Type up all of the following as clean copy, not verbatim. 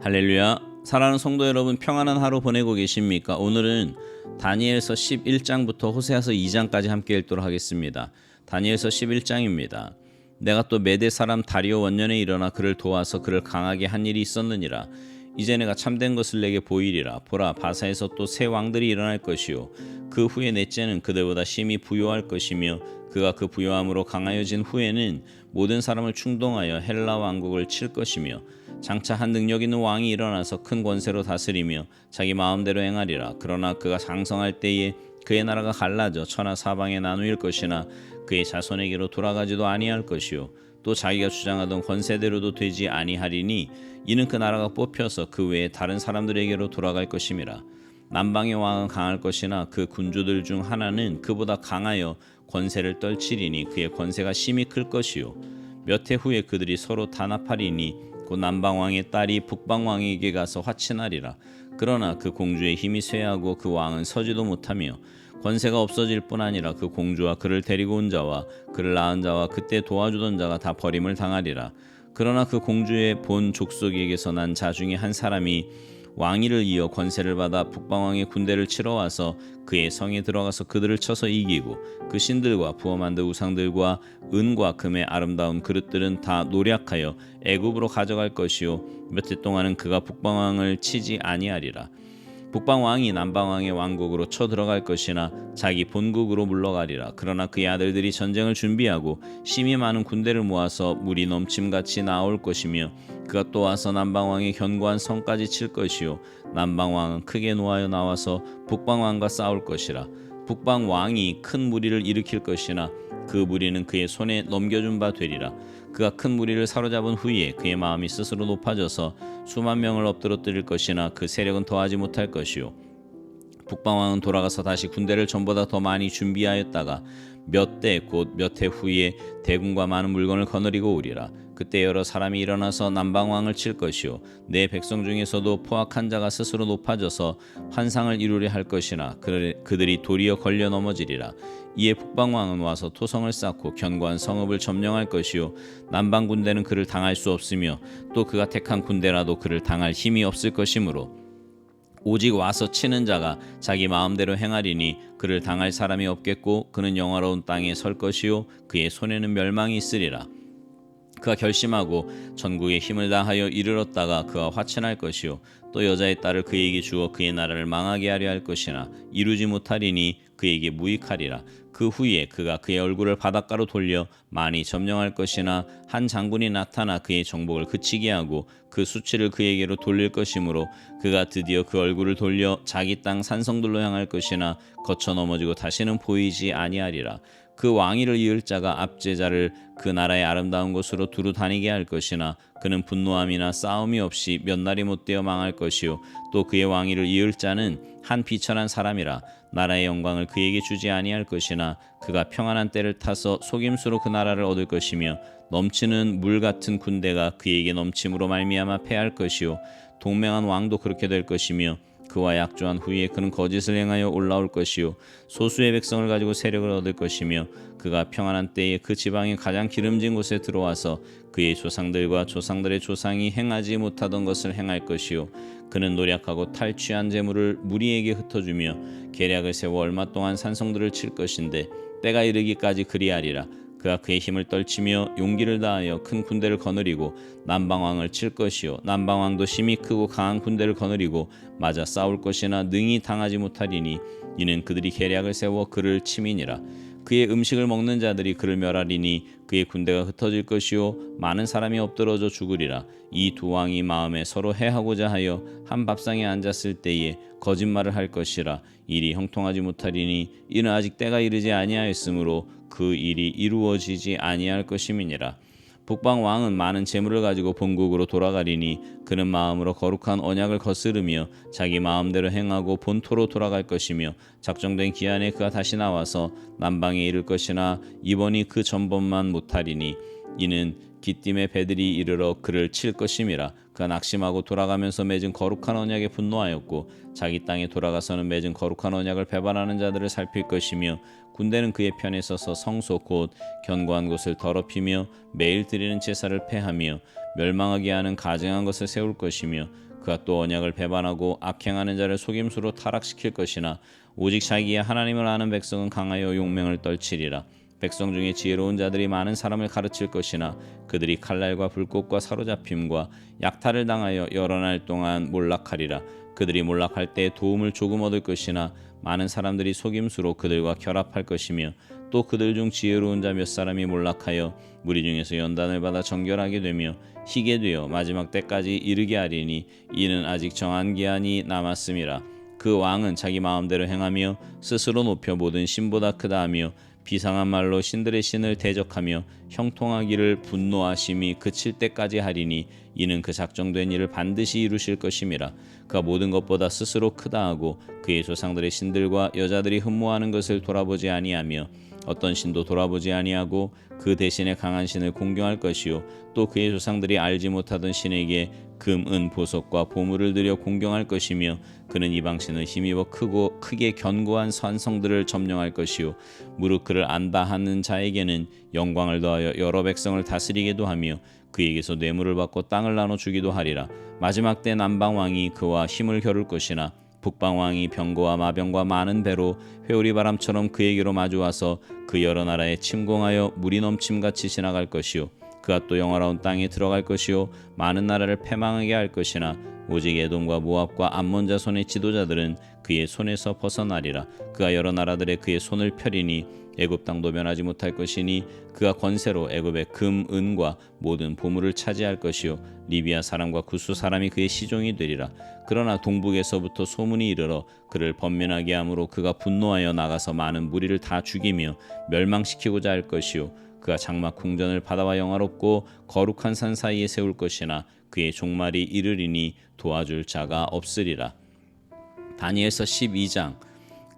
할렐루야. 사랑하는 성도 여러분, 평안한 하루 보내고 계십니까? 오늘은 다니엘서 11장부터 호세아서 2장까지 함께 읽도록 하겠습니다. 다니엘서 11장입니다. 내가 또 메대 사람 다리오 원년에 일어나 그를 도와서 그를 강하게 한 일이 있었느니라. 이제 내가 참된 것을 내게 보이리라. 보라, 바사에서 또 새 왕들이 일어날 것이요 그 후에 넷째는 그들보다 심히 부요할 것이며 그가 그 부요함으로 강하여진 후에는 모든 사람을 충동하여 헬라 왕국을 칠 것이며 장차 한 능력 있는 왕이 일어나서 큰 권세로 다스리며 자기 마음대로 행하리라. 그러나 그가 장성할 때에 그의 나라가 갈라져 천하 사방에 나누일 것이나 그의 자손에게로 돌아가지도 아니할 것이요 또 자기가 주장하던 권세대로도 되지 아니하리니 이는 그 나라가 뽑혀서 그 외에 다른 사람들에게로 돌아갈 것임이라. 남방의 왕은 강할 것이나 그 군주들 중 하나는 그보다 강하여 권세를 떨치리니 그의 권세가 심히 클 것이요 몇 해 후에 그들이 서로 단합하리니 곧 남방왕의 딸이 북방왕에게 가서 화친하리라. 그러나 그 공주의 힘이 쇠하고 그 왕은 서지도 못하며 권세가 없어질 뿐 아니라 그 공주와 그를 데리고 온 자와 그를 낳은 자와 그때 도와주던 자가 다 버림을 당하리라. 그러나 그 공주의 본 족속에게서 난 자 중에 한 사람이 왕위를 이어 권세를 받아 북방왕의 군대를 치러 와서 그의 성에 들어가서 그들을 쳐서 이기고 그 신들과 부어 만든 우상들과 은과 금의 아름다운 그릇들은 다 노략하여 애굽으로 가져갈 것이요 몇 해 동안은 그가 북방왕을 치지 아니하리라. 북방왕이 남방왕의 왕국으로 쳐들어갈 것이나 자기 본국으로 물러가리라. 그러나 그의 아들들이 전쟁을 준비하고 심히 많은 군대를 모아서 물이 넘침같이 나올 것이며 그가 또 와서 남방왕의 견고한 성까지 칠 것이요 남방왕은 크게 노하여 나와서 북방왕과 싸울 것이라. 북방왕이 큰 무리를 일으킬 것이나 그 무리는 그의 손에 넘겨준 바 되리라. 그가 큰 무리를 사로잡은 후에 그의 마음이 스스로 높아져서 수만 명을 엎드러뜨릴 것이나 그 세력은 더하지 못할 것이요 북방왕은 돌아가서 다시 군대를 전보다 더 많이 준비하였다가 몇 대 곧 몇 해 후에 대군과 많은 물건을 거느리고 오리라. 그때 여러 사람이 일어나서 남방왕을 칠 것이요 내 백성 중에서도 포악한 자가 스스로 높아져서 환상을 이루려 할 것이나 그들이 도리어 걸려 넘어지리라. 이에 북방왕은 와서 토성을 쌓고 견고한 성읍을 점령할 것이요 남방 군대는 그를 당할 수 없으며 또 그가 택한 군대라도 그를 당할 힘이 없을 것이므로 오직 와서 치는 자가 자기 마음대로 행하리니 그를 당할 사람이 없겠고 그는 영화로운 땅에 설 것이요 그의 손에는 멸망이 있으리라. 그가 결심하고 전국에 힘을 다하여 이르렀다가 그가 화친할 것이요 또 여자의 딸을 그에게 주어 그의 나라를 망하게 하려 할 것이나 이루지 못하리니 그에게 무익하리라. 그 후에 그가 그의 얼굴을 바닷가로 돌려 많이 점령할 것이나 한 장군이 나타나 그의 정복을 그치게 하고 그 수치를 그에게로 돌릴 것이므로 그가 드디어 그 얼굴을 돌려 자기 땅 산성들로 향할 것이나 거쳐 넘어지고 다시는 보이지 아니하리라. 그 왕위를 이을 자가 압제자를 그 나라의 아름다운 곳으로 두루 다니게 할 것이나 그는 분노함이나 싸움이 없이 몇 날이 못되어 망할 것이요 또 그의 왕위를 이을 자는 한 비천한 사람이라. 나라의 영광을 그에게 주지 아니할 것이나 그가 평안한 때를 타서 속임수로 그 나라를 얻을 것이며 넘치는 물 같은 군대가 그에게 넘침으로 말미암아 패할 것이요 동맹한 왕도 그렇게 될 것이며 그와 약조한 후에 그는 거짓을 행하여 올라올 것이요 소수의 백성을 가지고 세력을 얻을 것이며 그가 평안한 때에 그 지방의 가장 기름진 곳에 들어와서 그의 조상들과 조상들의 조상이 행하지 못하던 것을 행할 것이요 그는 노략하고 탈취한 재물을 무리에게 흩어주며 계략을 세워 얼마 동안 산성들을 칠 것인데 때가 이르기까지 그리하리라. 그가 그의 힘을 떨치며 용기를 다하여 큰 군대를 거느리고 남방왕을 칠 것이요 남방왕도 심히 크고 강한 군대를 거느리고 맞아 싸울 것이나 능히 당하지 못하리니 이는 그들이 계략을 세워 그를 치민이라. 그의 음식을 먹는 자들이 그를 멸하리니 그의 군대가 흩어질 것이요 많은 사람이 엎드러져 죽으리라. 이 두 왕이 마음에 서로 해하고자 하여 한 밥상에 앉았을 때에 거짓말을 할 것이라. 일이 형통하지 못하리니 이는 아직 때가 이르지 아니하였으므로 그 일이 이루어지지 아니할 것임이니라. 북방 왕은 많은 재물을 가지고 본국으로 돌아가리니 그는 마음으로 거룩한 언약을 거스르며 자기 마음대로 행하고 본토로 돌아갈 것이며 작정된 기한에 그가 다시 나와서 남방에 이를 것이나 이번이 그 전번만 못하리니 이는 기띔의 배들이 이르러 그를 칠 것임이라. 그가 낙심하고 돌아가면서 맺은 거룩한 언약에 분노하였고 자기 땅에 돌아가서는 맺은 거룩한 언약을 배반하는 자들을 살필 것이며 군대는 그의 편에 서서 성소 곧 견고한 곳을 더럽히며 매일 드리는 제사를 폐하며 멸망하게 하는 가증한 것을 세울 것이며 그가 또 언약을 배반하고 악행하는 자를 속임수로 타락시킬 것이나 오직 자기의 하나님을 아는 백성은 강하여 용맹을 떨치리라. 백성 중에 지혜로운 자들이 많은 사람을 가르칠 것이나 그들이 칼날과 불꽃과 사로잡힘과 약탈을 당하여 여러 날 동안 몰락하리라. 그들이 몰락할 때 도움을 조금 얻을 것이나 많은 사람들이 속임수로 그들과 결합할 것이며 또 그들 중 지혜로운 자 몇 사람이 몰락하여 무리 중에서 연단을 받아 정결하게 되며 희게 되어 마지막 때까지 이르게 하리니 이는 아직 정한 기한이 남았음이라. 그 왕은 자기 마음대로 행하며 스스로 높여 모든 신보다 크다 하며 비상한 말로 신들의 신을 대적하며 형통하기를 분노하심이 그칠 때까지 하리니 이는 그 작정된 일을 반드시 이루실 것임이라. 그가 모든 것보다 스스로 크다 하고 그의 조상들의 신들과 여자들이 흠모하는 것을 돌아보지 아니하며 어떤 신도 돌아보지 아니하고 그 대신에 강한 신을 공경할 것이요 또 그의 조상들이 알지 못하던 신에게 금, 은, 보석과 보물을 들여 공경할 것이며 그는 이방 신을 힘입어 크고 크게 견고한 산성들을 점령할 것이요 무릇 그를 안다 하는 자에게는 영광을 더하여 여러 백성을 다스리게도 하며 그에게서 뇌물을 받고 땅을 나눠 주기도 하리라. 마지막 때 남방 왕이 그와 힘을 겨룰 것이나 북방 왕이 병거와 마병과 많은 배로 회오리 바람처럼 그에게로 마주와서 그 여러 나라에 침공하여 물이 넘침같이 지나갈 것이요 그가 또 영화로운 땅에 들어갈 것이요 많은 나라를 패망하게 할 것이나 오직 에돔과 모압과 암몬 자손의 지도자들은 그의 손에서 벗어나리라. 그가 여러 나라들의 그의 손을 펴리니 애굽 땅도 면하지 못할 것이니 그가 권세로 애굽의 금, 은과 모든 보물을 차지할 것이요 리비아 사람과 구스 사람이 그의 시종이 되리라. 그러나 동북에서부터 소문이 이르러 그를 번민하게 함으로 그가 분노하여 나가서 많은 무리를 다 죽이며 멸망시키고자 할 것이요 그가 장막 궁전을 바다와 영화롭고 거룩한 산 사이에 세울 것이나 그의 종말이 이르리니 도와줄 자가 없으리라. 다니엘서 12장.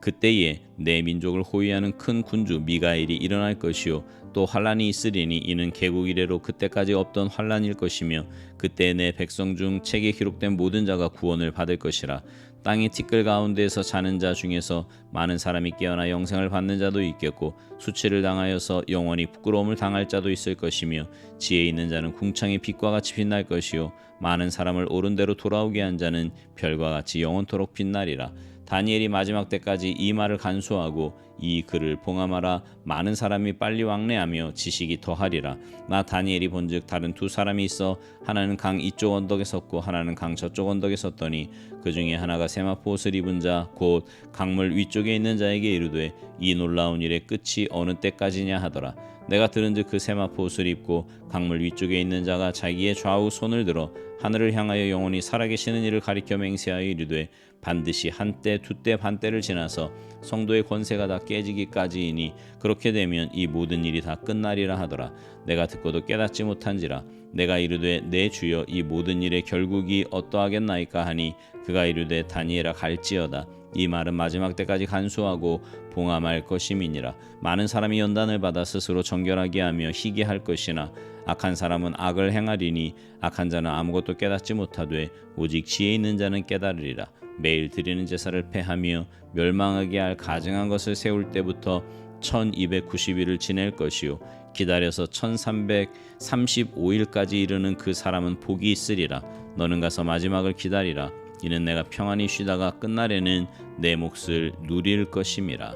그때에 내 민족을 호위하는 큰 군주 미가엘이 일어날 것이요 또 환란이 있으리니 이는 개국 이래로 그때까지 없던 환란일 것이며 그때 내 백성 중 책에 기록된 모든 자가 구원을 받을 것이라. 땅의 티끌 가운데에서 자는 자 중에서 많은 사람이 깨어나 영생을 받는 자도 있겠고 수치를 당하여서 영원히 부끄러움을 당할 자도 있을 것이며 지혜 있는 자는 궁창의 빛과 같이 빛날 것이요 많은 사람을 옳은 대로 돌아오게 한 자는 별과 같이 영원토록 빛나리라. 다니엘이 마지막 때까지 이 말을 간수하고 이 글을 봉함하라. 많은 사람이 빨리 왕래하며 지식이 더하리라. 나 다니엘이 본즉 다른 두 사람이 있어 하나는 강 이쪽 언덕에 섰고 하나는 강 저쪽 언덕에 섰더니 그 중에 하나가 세마포 옷을 입은 자 곧 강물 위쪽에 있는 자에게 이르되 이 놀라운 일의 끝이 어느 때까지냐 하더라. 내가 들은즉 그 세마포 옷을 입고 강물 위쪽에 있는 자가 자기의 좌우 손을 들어 하늘을 향하여 영원히 살아계시는 이를 가리켜 맹세하여 이르되 반드시 한때 두때 반때를 지나서 성도의 권세가 다 깨지기까지이니 그렇게 되면 이 모든 일이 다 끝나리라 하더라. 내가 듣고도 깨닫지 못한지라. 내가 이르되 내 주여 이 모든 일의 결국이 어떠하겠나이까 하니 그가 이르되 다니엘아 갈지어다. 이 말은 마지막 때까지 간수하고 봉함할 것임이니라. 많은 사람이 연단을 받아 스스로 정결하게 하며 희게 할 것이나 악한 사람은 악을 행하리니 악한 자는 아무것도 깨닫지 못하되 오직 지혜 있는 자는 깨달으리라. 매일 드리는 제사를 패하며 멸망하게 할 가증한 것을 세울 때부터 1290일을 지낼 것이요 기다려서 1335일까지 이르는 그 사람은 복이 있으리라. 너는 가서 마지막을 기다리라. 이는 내가 평안히 쉬다가 끝날에는 내 몫을 누릴 것임이라.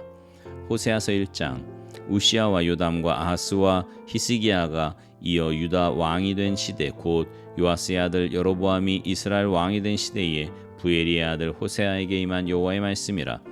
호세아서 1장. 우시아와 요담과 아하스와 히스기야가 이어 유다 왕이 된 시대 곧 요아스의 아들 여로보암이 이스라엘 왕이 된 시대에 부엘리의 아들 호세아에게 임한 여호와의 말씀이라.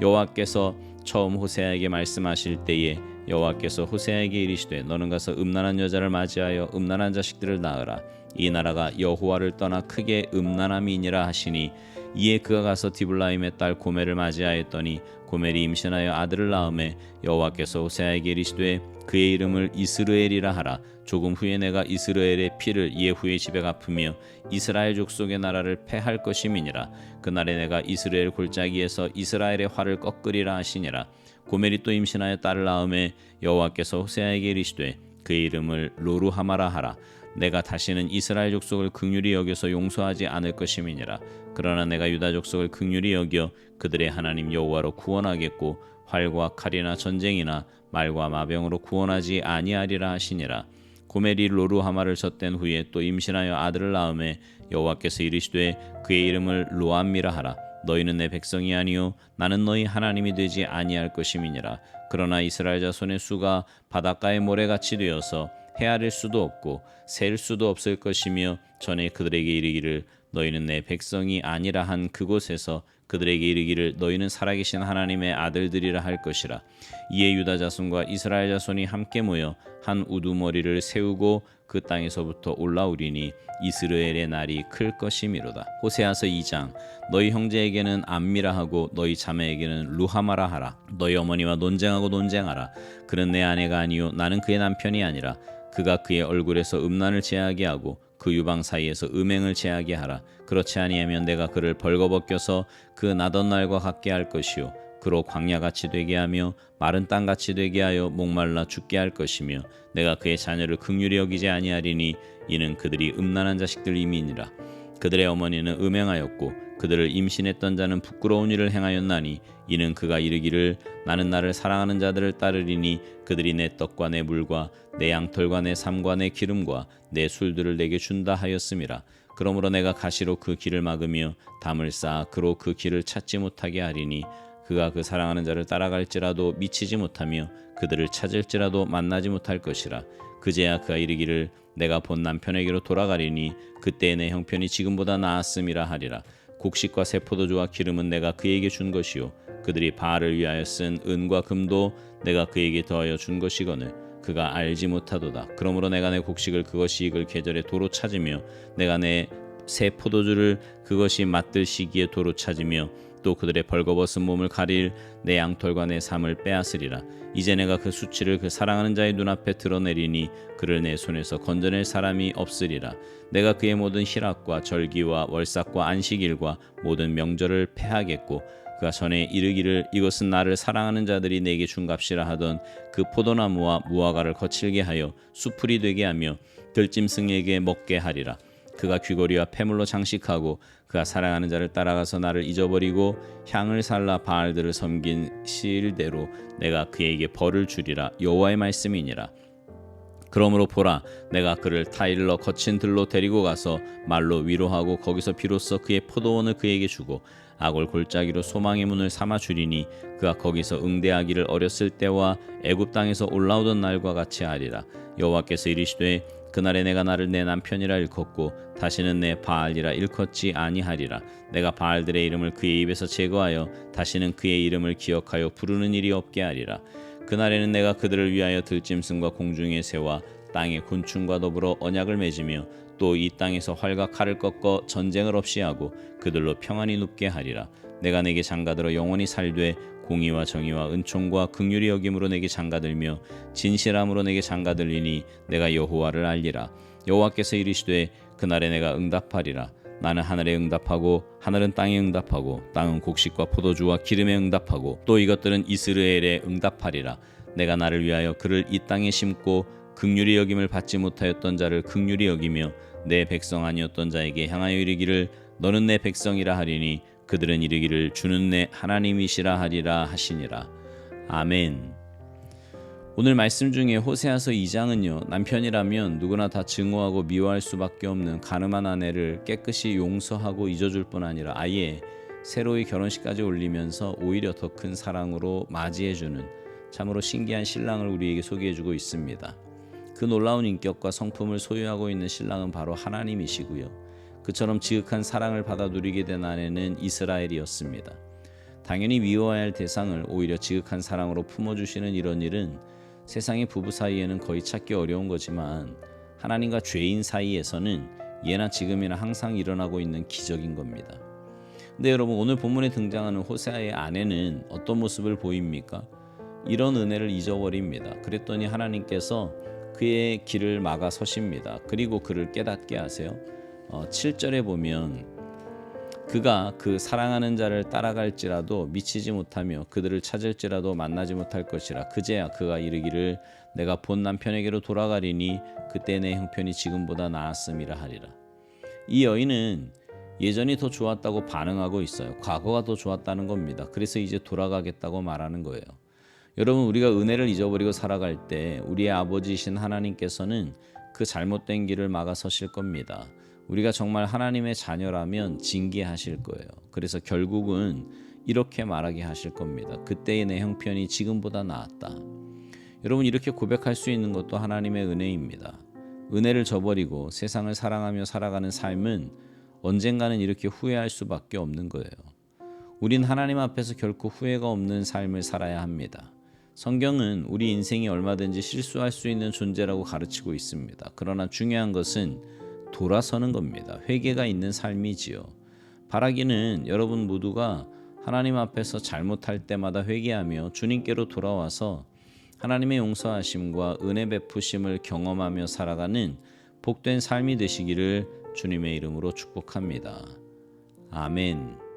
여호와께서 처음 호세아에게 말씀하실 때에 여호와께서 호세아에게 이르시되 너는 가서 음란한 여자를 맞이하여 음란한 자식들을 낳으라. 이 나라가 여호와를 떠나 크게 음란함이니라 하시니 이에 그가 가서 디블라임의 딸 고멜을 맞이하였더니 고멜이 임신하여 아들을 낳음에 여호와께서 호세아에게 이르시되 그의 이름을 이스르엘이라 하라. 조금 후에 내가 이스라엘의 피를 예후의 집에 갚으며 이스라엘 족속의 나라를 패할 것임이니라. 그날에 내가 이스라엘 골짜기에서 이스라엘의 활을 꺾으리라 하시니라. 고멜이 또 임신하여 딸을 낳음에 여호와께서 호세아에게 이르시되 그의 이름을 로루하마라 하라. 내가 다시는 이스라엘 족속을 긍휼히 여겨서 용서하지 않을 것임이니라. 그러나 내가 유다 족속을 긍휼히 여겨 그들의 하나님 여호와로 구원하겠고 활과 칼이나 전쟁이나 말과 마병으로 구원하지 아니하리라 하시니라. 고멜이 로루하마를 젖댄 후에 또 임신하여 아들을 낳음에 여호와께서 이르시되 그의 이름을 로암미라 하라. 너희는 내 백성이 아니요 나는 너희 하나님이 되지 아니할 것임이니라. 그러나 이스라엘 자손의 수가 바닷가의 모래같이 되어서 헤아릴 수도 없고 셀 수도 없을 것이며 전에 그들에게 이르기를 너희는 내 백성이 아니라 한 그곳에서 그들에게 이르기를 너희는 살아계신 하나님의 아들들이라 할 것이라. 이에 유다 자손과 이스라엘 자손이 함께 모여 한 우두머리를 세우고 그 땅에서부터 올라오리니 이스라엘의 날이 클 것이미로다. 호세아서 2장. 너희 형제에게는 암미라 하고 너희 자매에게는 루하마라 하라. 너희 어머니와 논쟁하고 논쟁하라. 그는 내 아내가 아니요 나는 그의 남편이 아니라. 그가 그의 얼굴에서 음란을 제하게 하고 그 유방 사이에서 음행을 제하게 하라. 그렇지 아니하면 내가 그를 벌거벗겨서 그 나던 날과 같게 할 것이요 그로 광야같이 되게 하며 마른 땅같이 되게 하여 목말라 죽게 할 것이며 내가 그의 자녀를 긍휼히 여기지 아니하리니 이는 그들이 음란한 자식들임이니라. 그들의 어머니는 음행하였고 그들을 임신했던 자는 부끄러운 일을 행하였나니 이는 그가 이르기를 나는 나를 사랑하는 자들을 따르리니 그들이 내 떡과 내 물과 내 양털과 내 삼과 내 기름과 내 술들을 내게 준다 하였음이라. 그러므로 내가 가시로 그 길을 막으며 담을 쌓아 그로 그 길을 찾지 못하게 하리니 그가 그 사랑하는 자를 따라갈지라도 미치지 못하며 그들을 찾을지라도 만나지 못할 것이라. 그제야 그가 이르기를 내가 본 남편에게로 돌아가리니 그때의 내 형편이 지금보다 나았음이라 하리라. 곡식과 새 포도주와 기름은 내가 그에게 준 것이요 그들이 바알을 위하여 쓴 은과 금도 내가 그에게 더하여 준 것이거늘 그가 알지 못하도다. 그러므로 내가 내 곡식을 그것이 익을 계절에 도로 찾으며 내가 내 새 포도주를 그것이 맛들 시기에 도로 찾으며 또 그들의 벌거벗은 몸을 가릴 내 양털과 내 삶을 빼앗으리라. 이제 내가 그 수치를 그 사랑하는 자의 눈앞에 드러내리니 그를 내 손에서 건져낼 사람이 없으리라. 내가 그의 모든 희락과 절기와 월삭과 안식일과 모든 명절을 패하겠고 그가 전에 이르기를 이것은 나를 사랑하는 자들이 내게 준 값이라 하던 그 포도나무와 무화과를 거칠게 하여 수풀이 되게 하며 들짐승에게 먹게 하리라. 그가 귀걸이와 패물로 장식하고 그가 사랑하는 자를 따라가서 나를 잊어버리고 향을 살라 바알들을 섬긴 시일대로 내가 그에게 벌을 주리라. 여호와의 말씀이니라. 그러므로 보라 내가 그를 타일러 거친 들로 데리고 가서 말로 위로하고 거기서 비로소 그의 포도원을 그에게 주고 악을 골짜기로 소망의 문을 삼아 주리니 그가 거기서 응대하기를 어렸을 때와 애굽 땅에서 올라오던 날과 같이 하리라. 여호와께서 이르시되 그날에 내가 나를 내 남편이라 일컫고 다시는 내 바알이라 일컫지 아니하리라. 내가 바알들의 이름을 그의 입에서 제거하여 다시는 그의 이름을 기억하여 부르는 일이 없게 하리라. 그날에는 내가 그들을 위하여 들짐승과 공중의 새와 땅의 곤충과 더불어 언약을 맺으며 또 이 땅에서 활과 칼을 꺾어 전쟁을 없이 하고 그들로 평안히 눕게 하리라. 내가 내게 장가들어 영원히 살되 공의와 정의와 은총과 긍휼히 여김으로 내게 장가들며 진실함으로 내게 장가들리니 내가 여호와를 알리라. 여호와께서 이르시되 그날에 내가 응답하리라. 나는 하늘에 응답하고 하늘은 땅에 응답하고 땅은 곡식과 포도주와 기름에 응답하고 또 이것들은 이스라엘에 응답하리라. 내가 나를 위하여 그를 이 땅에 심고 긍휼히 여김을 받지 못하였던 자를 긍휼히 여기며 내 백성 아니었던 자에게 향하여 이르기를 너는 내 백성이라 하리니 그들은 이르기를 주는 내 하나님이시라 하리라 하시니라. 아멘. 오늘 말씀 중에 호세아서 2장은요 남편이라면 누구나 다 증오하고 미워할 수밖에 없는 가늠한 아내를 깨끗이 용서하고 잊어줄 뿐 아니라 아예 새로이 결혼식까지 올리면서 오히려 더 큰 사랑으로 맞이해주는 참으로 신기한 신랑을 우리에게 소개해주고 있습니다. 그 놀라운 인격과 성품을 소유하고 있는 신랑은 바로 하나님이시고요. 그처럼 지극한 사랑을 받아 누리게 된 아내는 이스라엘이었습니다. 당연히 미워해야 할 대상을 오히려 지극한 사랑으로 품어주시는 이런 일은 세상의 부부 사이에는 거의 찾기 어려운 거지만 하나님과 죄인 사이에서는 예나 지금이나 항상 일어나고 있는 기적인 겁니다. 근데 여러분 오늘 본문에 등장하는 호세아의 아내는 어떤 모습을 보입니까? 이런 은혜를 잊어버립니다. 그랬더니 하나님께서 그의 길을 막아 서십니다. 그리고 그를 깨닫게 하세요. 7절에 보면 그가 그 사랑하는 자를 따라갈지라도 미치지 못하며 그들을 찾을지라도 만나지 못할 것이라. 그제야 그가 이르기를 내가 본 남편에게로 돌아가리니 그때 내 형편이 지금보다 나았음이라 하리라. 이 여인은 예전이 더 좋았다고 반응하고 있어요. 과거가 더 좋았다는 겁니다. 그래서 이제 돌아가겠다고 말하는 거예요. 여러분 우리가 은혜를 잊어버리고 살아갈 때 우리의 아버지이신 하나님께서는 그 잘못된 길을 막아서실 겁니다. 우리가 정말 하나님의 자녀라면 징계하실 거예요. 그래서 결국은 이렇게 말하게 하실 겁니다. 그때의 내 형편이 지금보다 나았다. 여러분, 이렇게 고백할 수 있는 것도 하나님의 은혜입니다. 은혜를 저버리고 세상을 사랑하며 살아가는 삶은 언젠가는 이렇게 후회할 수밖에 없는 거예요. 우린 하나님 앞에서 결코 후회가 없는 삶을 살아야 합니다. 성경은 우리 인생이 얼마든지 실수할 수 있는 존재라고 가르치고 있습니다. 그러나 중요한 것은 돌아서는 겁니다. 회개가 있는 삶이지요. 바라기는 여러분 모두가 하나님 앞에서 잘못할 때마다 회개하며 주님께로 돌아와서 하나님의 용서하심과 은혜 베푸심을 경험하며 살아가는 복된 삶이 되시기를 주님의 이름으로 축복합니다. 아멘.